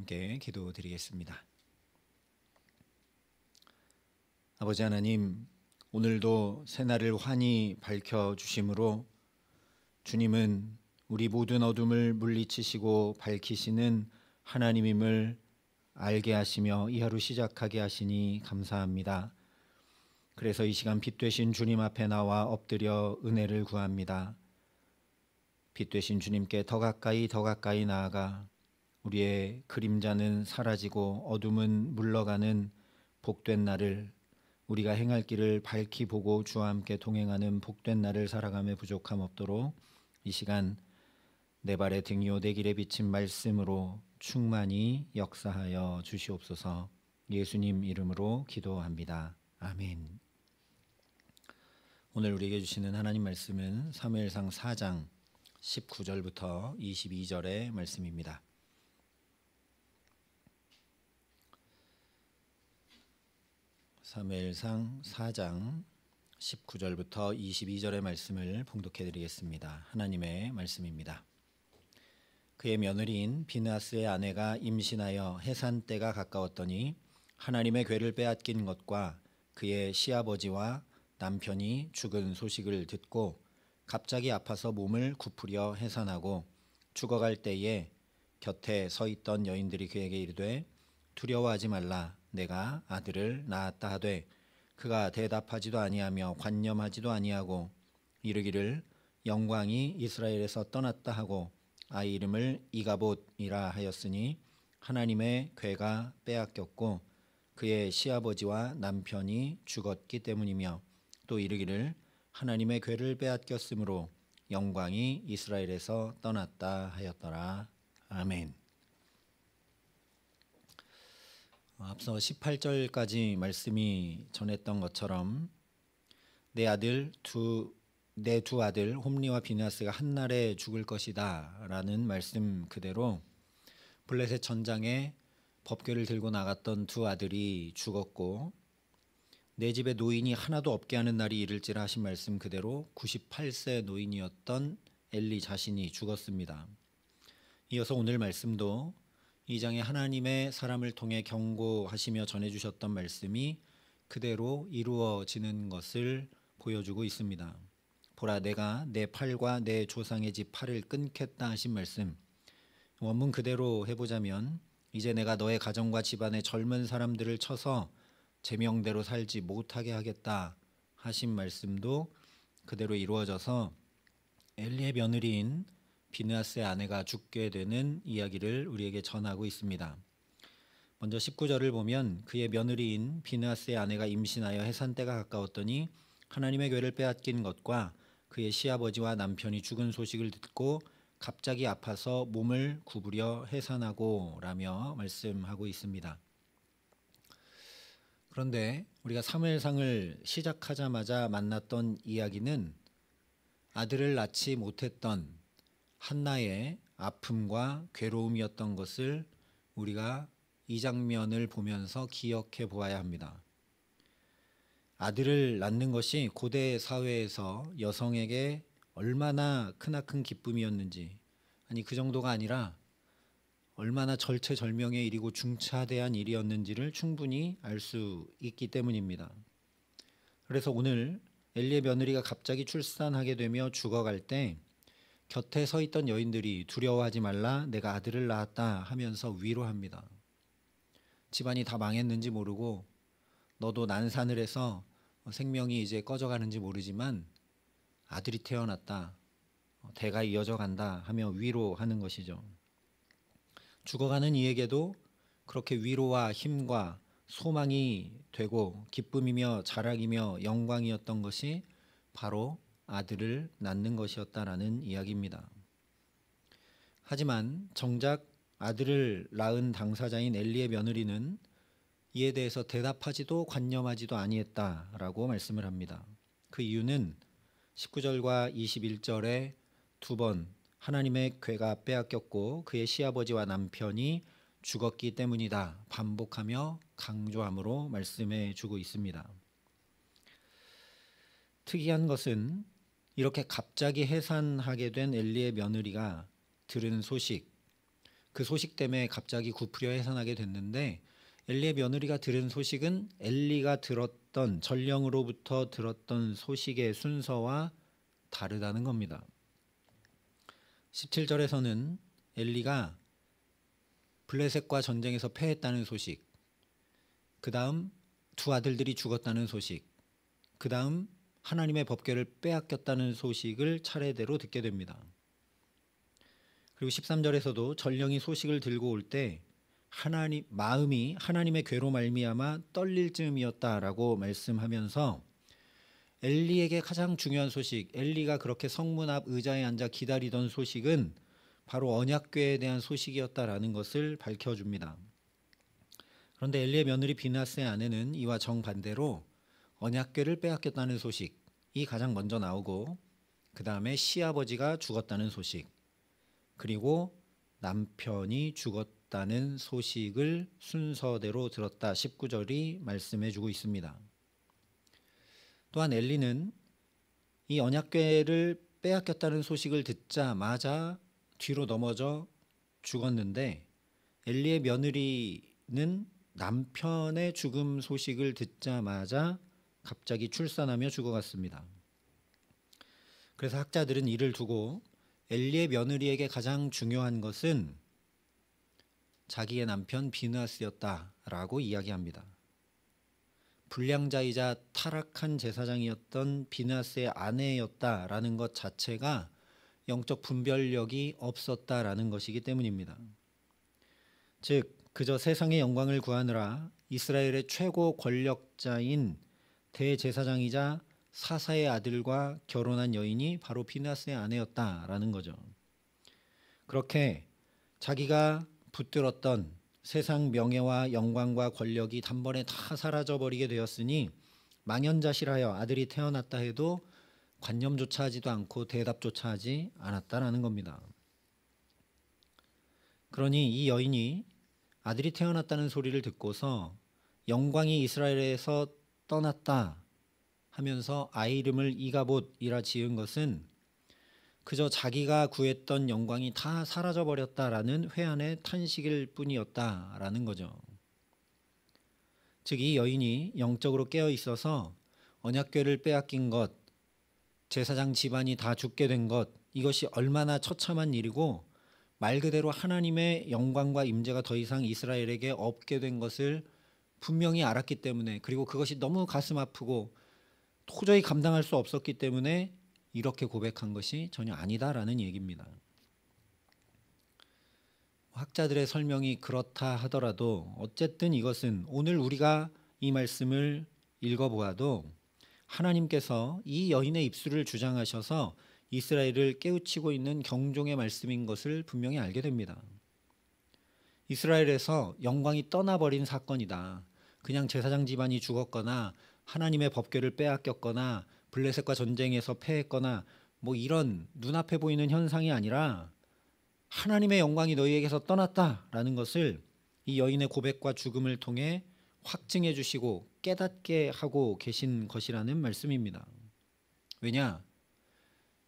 함께 기도드리겠습니다. 아버지 하나님, 오늘도 새날을 환히 밝혀주심으로 주님은 우리 모든 어둠을 물리치시고 밝히시는 하나님임을 알게 하시며 이 하루 시작하게 하시니 감사합니다. 그래서 이 시간 빛 되신 주님 앞에 나와 엎드려 은혜를 구합니다. 빛 되신 주님께 더 가까이 나아가 우리의 그림자는 사라지고 어둠은 물러가는 복된 날을, 우리가 행할 길을 밝히 보고 주와 함께 동행하는 복된 날을 살아감에 부족함 없도록 이 시간 내 발의 등이요 내 길에 비친 말씀으로 충만히 역사하여 주시옵소서. 예수님 이름으로 기도합니다. 아멘. 오늘 우리에게 주시는 하나님 말씀은 사무엘상 4장 19절부터 22절의 말씀입니다. 사무엘상 4장 19절부터 22절의 말씀을 봉독해 드리겠습니다. 하나님의 말씀입니다. 그의 며느리인 비느하스의 아내가 임신하여 해산 때가 가까웠더니 하나님의 궤를 빼앗긴 것과 그의 시아버지와 남편이 죽은 소식을 듣고 갑자기 아파서 몸을 굽으려 해산하고 죽어갈 때에 곁에 서 있던 여인들이 그에게 이르되 두려워하지 말라, 내가 아들을 낳았다 하되 그가 대답하지도 아니하며 관념하지도 아니하고 이르기를 영광이 이스라엘에서 떠났다 하고 아이 이름을 이가봇이라 하였으니 하나님의 궤가 빼앗겼고 그의 시아버지와 남편이 죽었기 때문이며 또 이르기를 하나님의 궤를 빼앗겼으므로 영광이 이스라엘에서 떠났다 하였더라. 아멘. 앞서 18절까지 말씀이 전했던 것처럼 내 두 아들 홈리와 비느하스가 한날에 죽을 것이다 라는 말씀 그대로 블레셋 전장에 법궤를 들고 나갔던 두 아들이 죽었고 내 집에 노인이 하나도 없게 하는 날이 이를지라 하신 말씀 그대로 98세 노인이었던 엘리 자신이 죽었습니다. 이어서 오늘 말씀도 이 장에 하나님의 사람을 통해 경고하시며 전해주셨던 말씀이 그대로 이루어지는 것을 보여주고 있습니다. 보라, 내가 내 팔과 내 조상의 집 팔을 끊겠다 하신 말씀, 원문 그대로 해보자면 이제 내가 너의 가정과 집안의 젊은 사람들을 쳐서 제명대로 살지 못하게 하겠다 하신 말씀도 그대로 이루어져서 엘리의 며느리인 비느하스의 아내가 죽게 되는 이야기를 우리에게 전하고 있습니다. 먼저 19절을 보면 그의 며느리인 비느하스의 아내가 임신하여 해산 때가 가까웠더니 하나님의 궤를 빼앗긴 것과 그의 시아버지와 남편이 죽은 소식을 듣고 갑자기 아파서 몸을 구부려 해산하고 라며 말씀하고 있습니다. 그런데 우리가 사무엘상을 시작하자마자 만났던 이야기는 아들을 낳지 못했던 한나의 아픔과 괴로움이었던 것을 우리가 이 장면을 보면서 기억해 보아야 합니다. 아들을 낳는 것이 고대 사회에서 여성에게 얼마나 크나큰 기쁨이었는지, 아니 그 정도가 아니라 얼마나 절체절명의 일이고 중차대한 일이었는지를 충분히 알 수 있기 때문입니다. 그래서 오늘 엘리의 며느리가 갑자기 출산하게 되며 죽어갈 때 곁에 서 있던 여인들이 두려워하지 말라, 내가 아들을 낳았다 하면서 위로합니다. 집안이 다 망했는지 모르고 너도 난산을 해서 생명이 이제 꺼져가는지 모르지만 아들이 태어났다, 대가 이어져 간다 하며 위로하는 것이죠. 죽어가는 이에게도 그렇게 위로와 힘과 소망이 되고 기쁨이며 자랑이며 영광이었던 것이 바로 아들을 낳는 것이었다라는 이야기입니다. 하지만 정작 아들을 낳은 당사자인 엘리의 며느리는 이에 대해서 대답하지도 관념하지도 아니했다라고 말씀을 합니다. 그 이유는 19절과 21절에 두 번 하나님의 궤가 빼앗겼고 그의 시아버지와 남편이 죽었기 때문이다 반복하며 강조함으로 말씀해 주고 있습니다. 특이한 것은 이렇게 갑자기 해산하게 된 엘리의 며느리가 들은 소식, 그 소식 때문에 갑자기 구프려 해산하게 됐는데, 엘리의 며느리가 들은 소식은 엘리가 들었던, 전령으로부터 들었던 소식의 순서와 다르다는 겁니다. 17절에서는 엘리가 블레셋과 전쟁에서 패했다는 소식, 그 다음 두 아들들이 죽었다는 소식, 그 다음 하나님의 법궤를 빼앗겼다는 소식을 차례대로 듣게 됩니다. 그리고 13절에서도 전령이 소식을 들고 올 때 마음이 하나님의 궤로 말미암아 떨릴 즈음이었다라고 말씀하면서 엘리에게 가장 중요한 소식, 엘리가 그렇게 성문 앞 의자에 앉아 기다리던 소식은 바로 언약궤에 대한 소식이었다라는 것을 밝혀줍니다. 그런데 엘리의 며느리 비나스의 아내는 이와 정반대로 언약궤를 빼앗겼다는 소식이 가장 먼저 나오고, 그 다음에 시아버지가 죽었다는 소식, 그리고 남편이 죽었다는 소식을 순서대로 들었다. 19절이 말씀해주고 있습니다. 또한 엘리는 이 언약궤를 빼앗겼다는 소식을 듣자마자 뒤로 넘어져 죽었는데, 엘리의 며느리는 남편의 죽음 소식을 듣자마자 갑자기 출산하며 죽어갔습니다. 그래서 학자들은 이를 두고 엘리의 며느리에게 가장 중요한 것은 자기의 남편 비느하스였다라고 이야기합니다. 불량자이자 타락한 제사장이었던 비느하스의 아내였다라는 것 자체가 영적 분별력이 없었다라는 것이기 때문입니다. 즉 그저 세상의 영광을 구하느라 이스라엘의 최고 권력자인 대제사장이자 사사의 아들과 결혼한 여인이 바로 비느하스의 아내였다라는 거죠. 그렇게 자기가 붙들었던 세상 명예와 영광과 권력이 단번에 다 사라져버리게 되었으니 망연자실하여 아들이 태어났다 해도 관념조차 하지도 않고 대답조차 하지 않았다라는 겁니다. 그러니 이 여인이 아들이 태어났다는 소리를 듣고서 영광이 이스라엘에서 떠났다 하면서 아이 이름을 이가봇이라 지은 것은 그저 자기가 구했던 영광이 다 사라져버렸다라는 회한의 탄식일 뿐이었다라는 거죠. 즉 이 여인이 영적으로 깨어 있어서 언약궤를 빼앗긴 것, 제사장 집안이 다 죽게 된 것, 이것이 얼마나 처참한 일이고 말 그대로 하나님의 영광과 임재가 더 이상 이스라엘에게 없게 된 것을 분명히 알았기 때문에, 그리고 그것이 너무 가슴 아프고 도저히 감당할 수 없었기 때문에 이렇게 고백한 것이 전혀 아니다라는 얘기입니다. 학자들의 설명이 그렇다 하더라도 어쨌든 이것은 오늘 우리가 이 말씀을 읽어보아도 하나님께서 이 여인의 입술을 주장하셔서 이스라엘을 깨우치고 있는 경종의 말씀인 것을 분명히 알게 됩니다. 이스라엘에서 영광이 떠나버린 사건이다. 그냥 제사장 집안이 죽었거나 하나님의 법궤를 빼앗겼거나 블레셋과 전쟁에서 패했거나 뭐 이런 눈앞에 보이는 현상이 아니라 하나님의 영광이 너희에게서 떠났다라는 것을 이 여인의 고백과 죽음을 통해 확증해 주시고 깨닫게 하고 계신 것이라는 말씀입니다. 왜냐?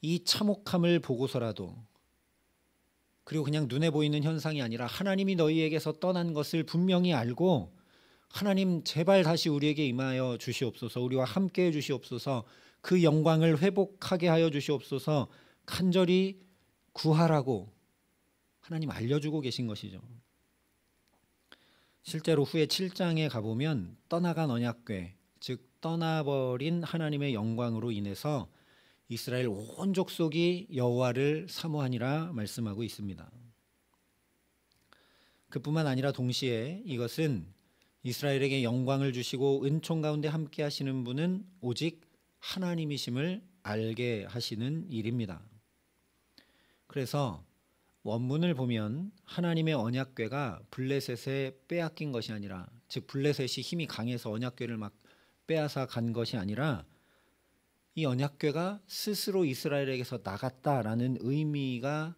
이 참혹함을 보고서라도, 그리고 그냥 눈에 보이는 현상이 아니라 하나님이 너희에게서 떠난 것을 분명히 알고 하나님 제발 다시 우리에게 임하여 주시옵소서, 우리와 함께 해 주시옵소서, 그 영광을 회복하게 하여 주시옵소서 간절히 구하라고 하나님 알려주고 계신 것이죠. 실제로 후에 7장에 가보면 떠나간 언약궤, 즉 떠나버린 하나님의 영광으로 인해서 이스라엘 온 족속이 여호와를 사모하니라 말씀하고 있습니다. 그뿐만 아니라 동시에 이것은 이스라엘에게 영광을 주시고 은총 가운데 함께 하시는 분은 오직 하나님이심을 알게 하시는 일입니다. 그래서 원문을 보면 하나님의 언약궤가 블레셋에 빼앗긴 것이 아니라, 즉 블레셋이 힘이 강해서 언약궤를 막 빼앗아 간 것이 아니라 이 언약궤가 스스로 이스라엘에게서 나갔다라는 의미가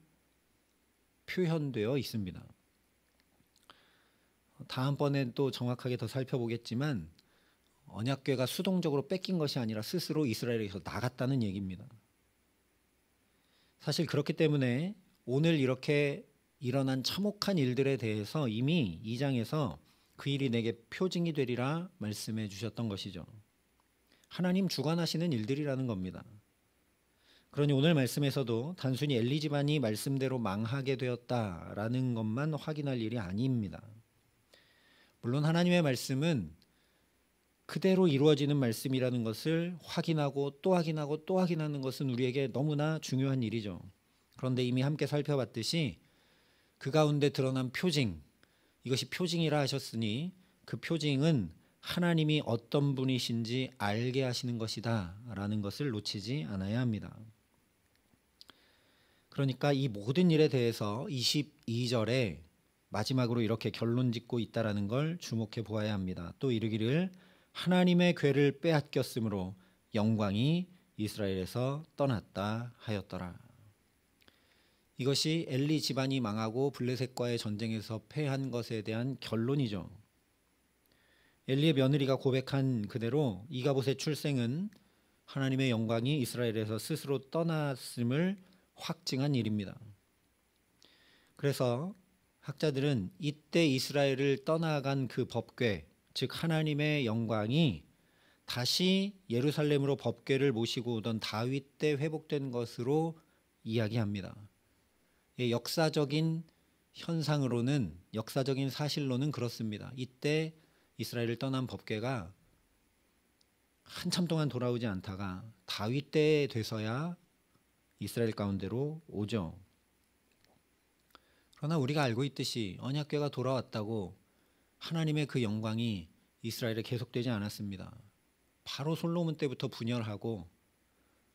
표현되어 있습니다. 다음번에 또 정확하게 더 살펴보겠지만 언약궤가 수동적으로 뺏긴 것이 아니라 스스로 이스라엘에게서 나갔다는 얘기입니다. 사실 그렇기 때문에 오늘 이렇게 일어난 참혹한 일들에 대해서 이미 2장에서 그 일이 내게 표징이 되리라 말씀해 주셨던 것이죠. 하나님 주관하시는 일들이라는 겁니다. 그러니 오늘 말씀에서도 단순히 엘리 집안이 말씀대로 망하게 되었다라는 것만 확인할 일이 아닙니다. 물론 하나님의 말씀은 그대로 이루어지는 말씀이라는 것을 확인하고 또 확인하고 또 확인하는 것은 우리에게 너무나 중요한 일이죠. 그런데 이미 함께 살펴봤듯이 그 가운데 드러난 표징, 이것이 표징이라 하셨으니 그 표징은 하나님이 어떤 분이신지 알게 하시는 것이다 라는 것을 놓치지 않아야 합니다. 그러니까 이 모든 일에 대해서 22절에 마지막으로 이렇게 결론 짓고 있다라는 걸 주목해 보아야 합니다. 또 이르기를 하나님의 궤를 빼앗겼으므로 영광이 이스라엘에서 떠났다 하였더라. 이것이 엘리 집안이 망하고 블레셋과의 전쟁에서 패한 것에 대한 결론이죠. 엘리의 며느리가 고백한 그대로 이가봇의 출생은 하나님의 영광이 이스라엘에서 스스로 떠났음을 확증한 일입니다. 그래서 학자들은 이때 이스라엘을 떠나간 그 법궤, 즉 하나님의 영광이 다시 예루살렘으로 법궤를 모시고 오던 다윗 때 회복된 것으로 이야기합니다. 역사적인 현상으로는, 역사적인 사실로는 그렇습니다. 이때 이스라엘을 떠난 법궤가 한참 동안 돌아오지 않다가 다윗 때 돼서야 이스라엘 가운데로 오죠. 그러나 우리가 알고 있듯이 언약궤가 돌아왔다고 하나님의 그 영광이 이스라엘에 계속되지 않았습니다. 바로 솔로몬 때부터 분열하고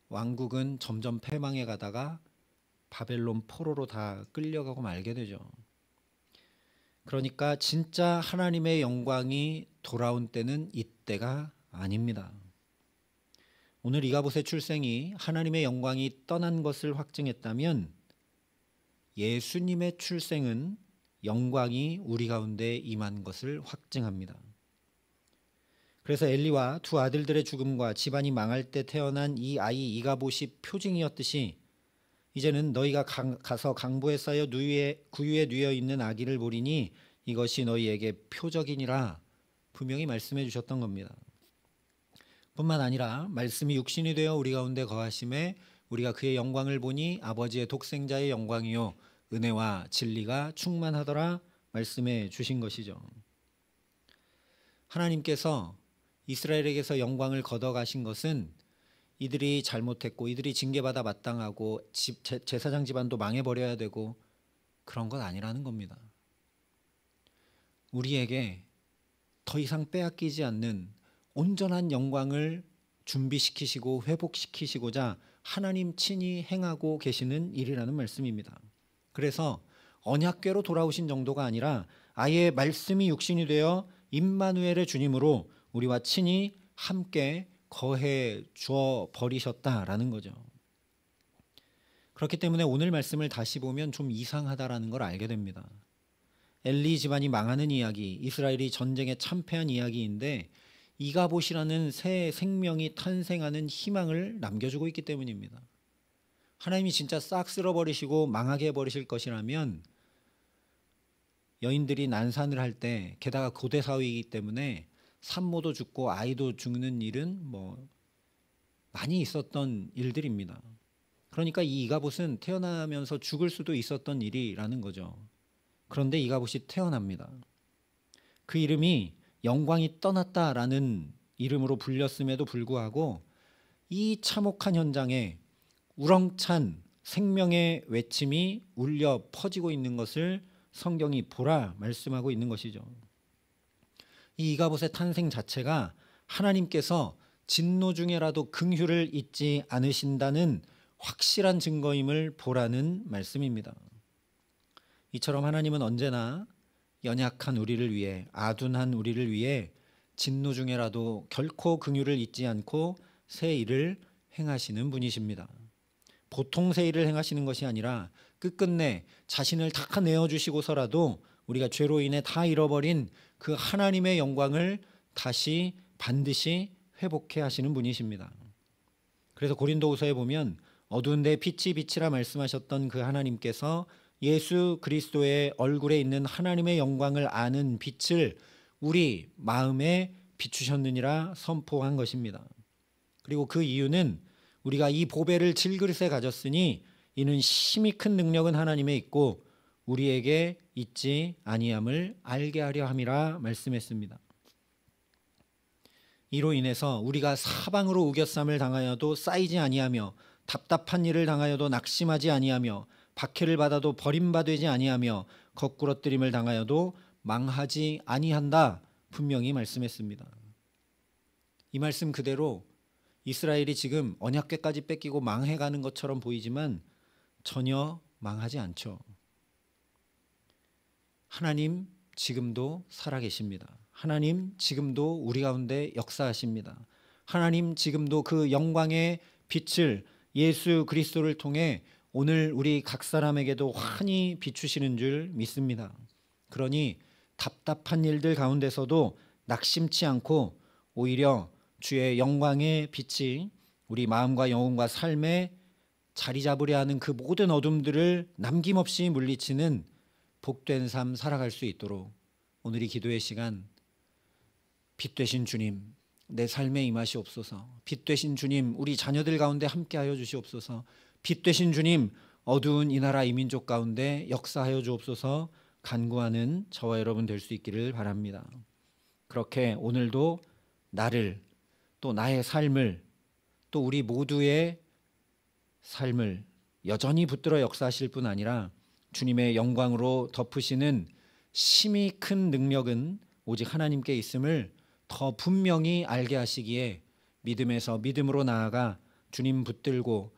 왕국은 점점 패망해 가다가 바벨론 포로로 다 끌려가고 말게 되죠. 그러니까 진짜 하나님의 영광이 돌아온 때는 이때가 아닙니다. 오늘 이가봇의 출생이 하나님의 영광이 떠난 것을 확증했다면 예수님의 출생은 영광이 우리 가운데 임한 것을 확증합니다. 그래서 엘리와 두 아들들의 죽음과 집안이 망할 때 태어난 이 아이 이가봇이 표징이었듯이 이제는 너희가 가서 강보에 쌓여 구유에 누여 있는 아기를 보리니 이것이 너희에게 표적이니라 분명히 말씀해 주셨던 겁니다. 뿐만 아니라 말씀이 육신이 되어 우리 가운데 거하심에 우리가 그의 영광을 보니 아버지의 독생자의 영광이요 은혜와 진리가 충만하더라 말씀해 주신 것이죠. 하나님께서 이스라엘에게서 영광을 걷어가신 것은 이들이 잘못했고 이들이 징계받아 마땅하고 제사장 집안도 망해버려야 되고 그런 것 아니라는 겁니다. 우리에게 더 이상 빼앗기지 않는 온전한 영광을 준비시키시고 회복시키시고자 하나님 친히 행하고 계시는 일이라는 말씀입니다. 그래서 언약궤로 돌아오신 정도가 아니라 아예 말씀이 육신이 되어 임마누엘의 주님으로 우리와 친히 함께 거해 주어 버리셨다라는 거죠. 그렇기 때문에 오늘 말씀을 다시 보면 좀 이상하다라는 걸 알게 됩니다. 엘리 집안이 망하는 이야기, 이스라엘이 전쟁에 참패한 이야기인데 이가봇이라는 새 생명이 탄생하는 희망을 남겨주고 있기 때문입니다. 하나님이 진짜 싹 쓸어버리시고 망하게 해버리실 것이라면 여인들이 난산을 할 때 게다가 고대 사회이기 때문에 산모도 죽고 아이도 죽는 일은 많이 있었던 일들입니다. 그러니까 이 이가봇은 태어나면서 죽을 수도 있었던 일이라는 거죠. 그런데 이가봇이 태어납니다. 그 이름이 영광이 떠났다라는 이름으로 불렸음에도 불구하고 이 참혹한 현장에 우렁찬 생명의 외침이 울려 퍼지고 있는 것을 성경이 보라 말씀하고 있는 것이죠. 이 이가봇의 탄생 자체가 하나님께서 진노 중에라도 긍휼을 잊지 않으신다는 확실한 증거임을 보라는 말씀입니다. 이처럼 하나님은 언제나 연약한 우리를 위해, 아둔한 우리를 위해 진노 중에라도 결코 긍휼을 잊지 않고 새 일을 행하시는 분이십니다. 보통 새 일을 행하시는 것이 아니라 끝끝내 자신을 다 내어주시고서라도 우리가 죄로 인해 다 잃어버린 그 하나님의 영광을 다시 반드시 회복해 하시는 분이십니다. 그래서 고린도후서에 보면 어두운 데 빛이 빛이라 말씀하셨던 그 하나님께서 예수 그리스도의 얼굴에 있는 하나님의 영광을 아는 빛을 우리 마음에 비추셨느니라 선포한 것입니다. 그리고 그 이유는 우리가 이 보배를 질그릇에 가졌으니 이는 심히 큰 능력은 하나님에 있고 우리에게 있지 아니함을 알게 하려 함이라 말씀했습니다. 이로 인해서 우리가 사방으로 우겨쌈을 당하여도 쌓이지 아니하며 답답한 일을 당하여도 낙심하지 아니하며 박해를 받아도 버림받지 아니하며 거꾸러뜨림을 당하여도 망하지 아니한다 분명히 말씀했습니다. 이 말씀 그대로 이스라엘이 지금 언약궤까지 뺏기고 망해가는 것처럼 보이지만 전혀 망하지 않죠. 하나님 지금도 살아계십니다. 하나님 지금도 우리 가운데 역사하십니다. 하나님 지금도 그 영광의 빛을 예수 그리스도를 통해 오늘 우리 각 사람에게도 환히 비추시는 줄 믿습니다. 그러니 답답한 일들 가운데서도 낙심치 않고 오히려 주의 영광의 빛이 우리 마음과 영혼과 삶에 자리 잡으려 하는 그 모든 어둠들을 남김없이 물리치는 복된 삶 살아갈 수 있도록 오늘 이 기도의 시간 빛 되신 주님 내 삶에 임하시옵소서. 빛 되신 주님 우리 자녀들 가운데 함께하여 주시옵소서. 빛 되신 주님 어두운 이 나라 이 민족 가운데 역사하여 주옵소서. 간구하는 저와 여러분 될 수 있기를 바랍니다. 그렇게 오늘도 나를 또 나의 삶을 또 우리 모두의 삶을 여전히 붙들어 역사하실 뿐 아니라 주님의 영광으로 덮으시는 심히 큰 능력은 오직 하나님께 있음을 더 분명히 알게 하시기에 믿음에서 믿음으로 나아가 주님 붙들고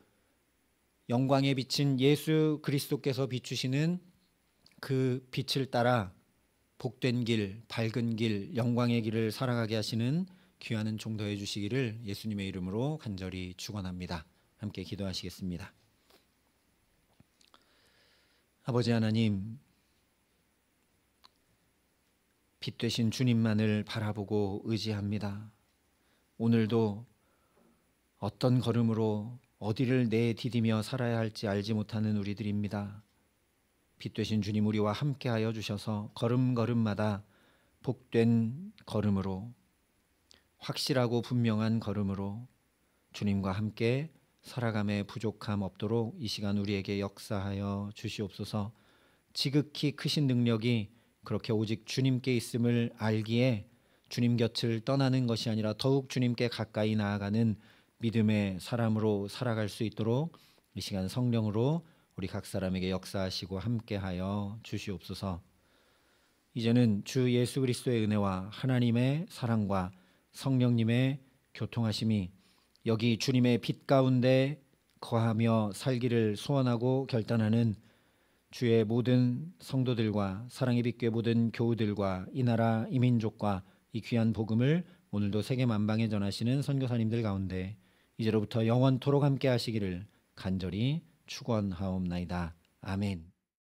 영광에 비친 예수 그리스도께서 비추시는 그 빛을 따라 복된 길, 밝은 길, 영광의 길을 살아가게 하시는 귀하는 종도해 주시기를 예수님의 이름으로 간절히 축원합니다. 함께 기도하시겠습니다. 아버지 하나님, 빛 되신 주님만을 바라보고 의지합니다. 오늘도 어떤 걸음으로 어디를 내디디며 살아야 할지 알지 못하는 우리들입니다. 빛 되신 주님 우리와 함께하여 주셔서 걸음걸음마다 복된 걸음으로 확실하고 분명한 걸음으로 주님과 함께 살아감에 부족함 없도록 이 시간 우리에게 역사하여 주시옵소서. 지극히 크신 능력이 그렇게 오직 주님께 있음을 알기에 주님 곁을 떠나는 것이 아니라 더욱 주님께 가까이 나아가는 믿음의 사람으로 살아갈 수 있도록 이 시간 성령으로 우리 각 사람에게 역사하시고 함께하여 주시옵소서. 이제는 주 예수 그리스도의 은혜와 하나님의 사랑과 성령님의 교통하심이 여기 주님의 빛 가운데 거하며 살기를 소원하고 결단하는 주의 모든 성도들과 사랑의 빛교회 모든 교우들과 이 나라 이 민족과 이 귀한 복음을 오늘도 세계 만방에 전하시는 선교사님들 가운데 이제로부터 영원토록 함께 하시기를 간절히 축원하옵나이다. 아멘.